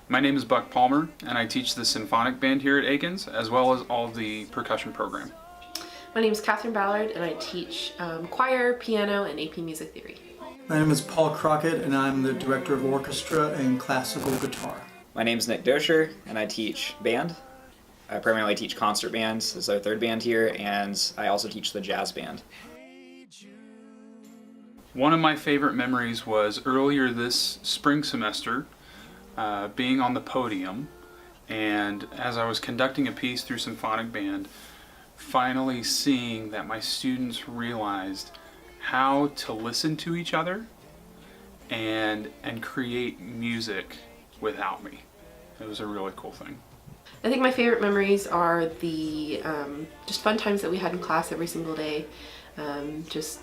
My name is Buck Palmer, and I teach the symphonic band here at Akins, as well as all of the percussion program. My name is Catherine Ballard, and I teach choir, piano, and AP Music Theory. My name is Paul Crockett, and I'm the director of orchestra and classical guitar. My name is Nick Dosher, and I teach band. I primarily teach concert bands. This is our third band here, and I also teach the jazz band. One of my favorite memories was earlier this spring semester, being on the podium, and as I was conducting a piece through symphonic band, finally seeing that my students realized how to listen to each other and create music without me. It was a really cool thing. I think my favorite memories are the just fun times that we had in class every single day. Just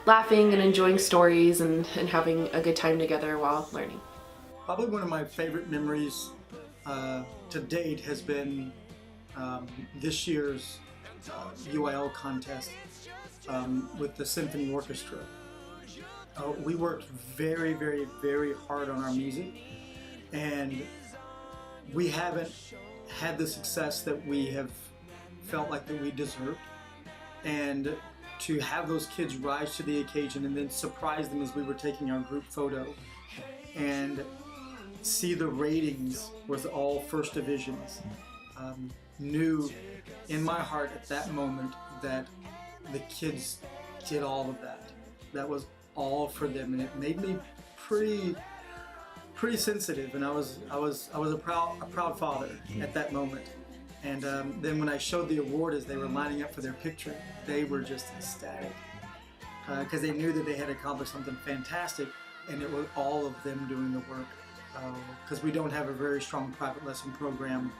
laughing and enjoying stories and having a good time together while learning. Probably one of my favorite memories to date has been this year's UIL contest with the symphony orchestra. We worked very, very, very hard on our music, and we haven't had the success that we have felt like that we deserved. And to have those kids rise to the occasion and then surprise them as we were taking our group photo and see the ratings was all first divisions, knew in my heart at that moment that the kids did all of that. That was all for them, and it made me pretty sensitive, and I was a proud father at that moment. And then when I showed the award as they were lining up for their picture, they were just ecstatic because they knew that they had accomplished something fantastic, and it was all of them doing the work. Because we don't have a very strong private lesson program.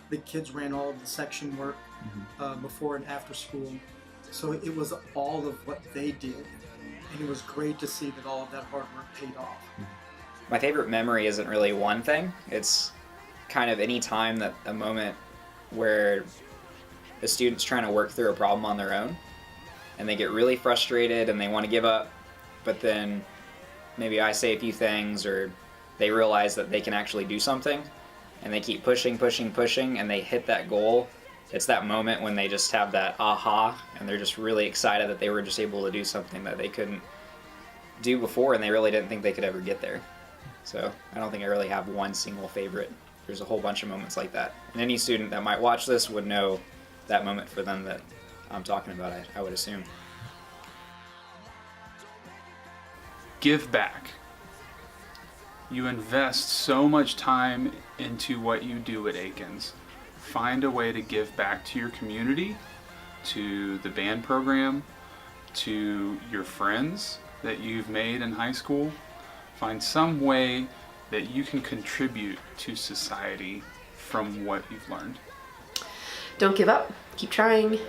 The kids ran all of the section work before and after school. So it was all of what they did. And it was great to see that all of that hard work paid off. My favorite memory isn't really one thing. It's kind of any time that a moment where a student's trying to work through a problem on their own and they get really frustrated and they want to give up, but then maybe I say a few things or they realize that they can actually do something, and they keep pushing, and they hit that goal. It's that moment when they just have that aha, and they're just really excited that they were just able to do something that they couldn't do before, and they really didn't think they could ever get there. So I don't think I really have one single favorite. There's a whole bunch of moments like that. And any student that might watch this would know that moment for them that I'm talking about, I would assume. Give back. You invest so much time into what you do at Akins. Find a way to give back to your community, to the band program, to your friends that you've made in high school. Find some way that you can contribute to society from what you've learned. Don't give up. Keep trying.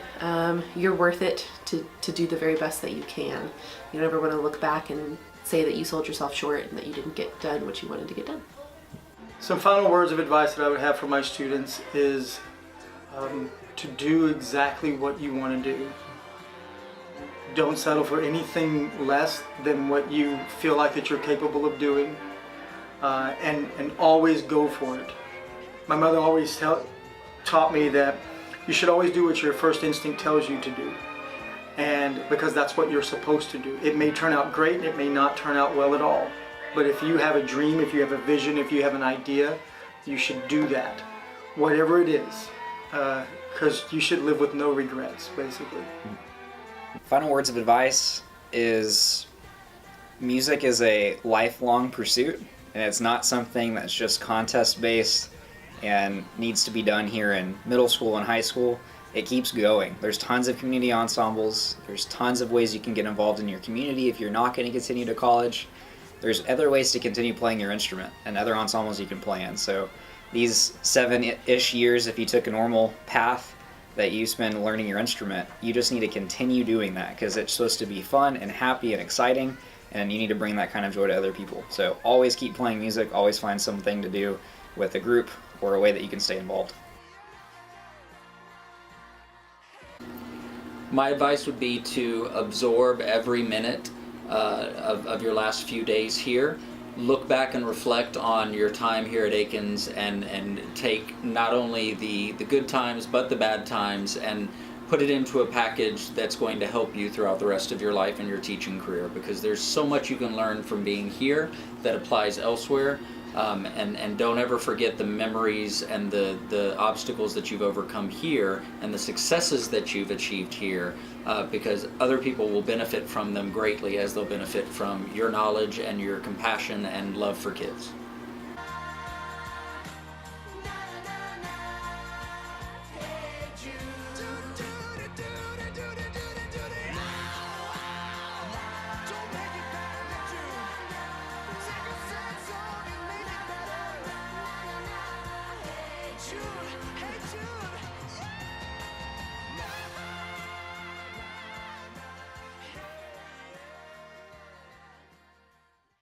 You're worth it to do the very best that you can. You never want to look back and say that you sold yourself short and that you didn't get done what you wanted to get done. Some final words of advice that I would have for my students is to do exactly what you want to do. Don't settle for anything less than what you feel like that you're capable of doing, and always go for it. My mother always taught me that you should always do what your first instinct tells you to do, and because that's what you're supposed to do. It may turn out great, it may not turn out well at all, but if you have a dream, if you have a vision, if you have an idea, you should do that, whatever it is, because you should live with no regrets, basically. Final words of advice is music is a lifelong pursuit, and it's not something that's just contest-based and needs to be done here in middle school and high school. It keeps going. There's tons of community ensembles. There's tons of ways you can get involved in your community if you're not going to continue to college. There's other ways to continue playing your instrument and other ensembles you can play in. So these 7-ish years, if you took a normal path that you spend learning your instrument, you just need to continue doing that because it's supposed to be fun and happy and exciting, and you need to bring that kind of joy to other people. So always keep playing music, always find something to do with a group or a way that you can stay involved. My advice would be to absorb every minute of your last few days here look back and reflect on your time here at Akins and take not only the good times but the bad times and put it into a package that's going to help you throughout the rest of your life and your teaching career, because there's so much you can learn from being here that applies elsewhere. And don't ever forget the memories and the obstacles that you've overcome here and the successes that you've achieved here, because other people will benefit from them greatly, as they'll benefit from your knowledge and your compassion and love for kids.